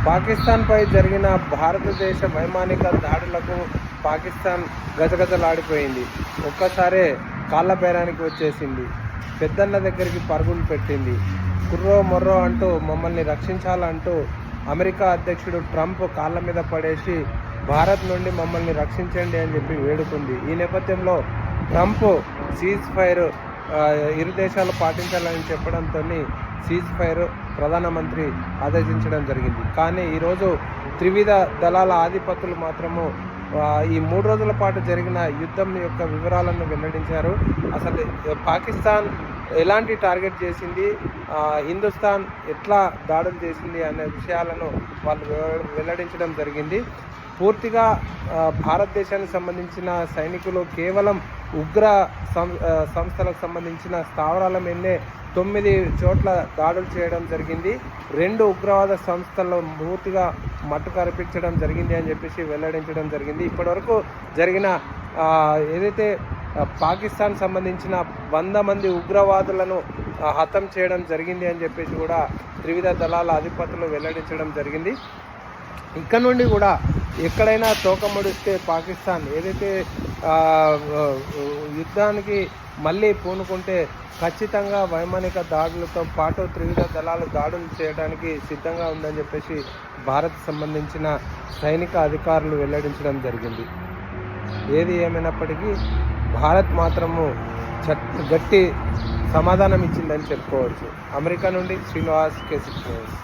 పాకిస్తాన్పై జరిగిన భారతదేశ వైమానిక దాడులకు పాకిస్తాన్ గజగజలాడిపోయింది. ఒక్కసారే కాళ్ళ బేరానికి వచ్చేసింది. పెద్దన్న దగ్గరికి పరుగులు పెట్టింది. కుర్రో మొర్రో అంటూ మమ్మల్ని రక్షించాలంటూ అమెరికా అధ్యక్షుడు ట్రంప్ కాళ్ళ మీద పడేసి భారత్ నుండి మమ్మల్ని రక్షించండి అని చెప్పి వేడుకుంది. ఈ నేపథ్యంలో ట్రంప్ సీజ్ ఫైర్ ఇరు దేశాలు పాటించాలని చెప్పడంతో సీజ్ ఫైర్ ప్రధానమంత్రి ఆదేశించడం జరిగింది. కానీ ఈరోజు త్రివిధ దళాల ఆధిపత్యులు మాత్రము ఈ 3 రోజుల పాటు జరిగిన యుద్ధం యొక్క వివరాలను వెల్లడించారు. అసలు పాకిస్తాన్ ఎలాంటి టార్గెట్ చేసింది, హిందుస్థాన్ ఎట్లా దాడులు చేసింది అనే విషయాలను వాళ్ళు వెల్లడించడం జరిగింది. పూర్తిగా భారతదేశానికి సంబంధించిన సైనికులు కేవలం ఉగ్ర సంస్థలకు సంబంధించిన స్థావరాల మీదే 9 చోట్ల దాడులు చేయడం జరిగింది. 2 ఉగ్రవాద సంస్థల్లో పూర్తిగా మట్టు కరిపించడం జరిగింది అని చెప్పేసి వెల్లడించడం జరిగింది. ఇప్పటివరకు జరిగిన ఏదైతే పాకిస్తాన్ సంబంధించిన 100 మంది ఉగ్రవాదులను హతం చేయడం జరిగింది అని చెప్పేసి కూడా త్రివిధ దళాల అధిపతులు వెల్లడించడం జరిగింది. ఇక్కడ నుండి కూడా ఎక్కడైనా తోకముడిస్తే పాకిస్తాన్ ఏదైతే యుద్ధానికి మళ్ళీ పూనుకుంటే ఖచ్చితంగా వైమానిక దాడులతో పాటు త్రివిధ దళాలు దాడులు చేయడానికి సిద్ధంగా ఉందని చెప్పేసి భారత్ సంబంధించిన సైనిక అధికారులు వెల్లడించడం జరిగింది. ఏది ఏమైనప్పటికీ భారత్ మాత్రము గట్టి సమాధానం ఇచ్చిందని చెప్పుకోవచ్చు. అమెరికా నుండి శ్రీనివాస్, K6 న్యూస్.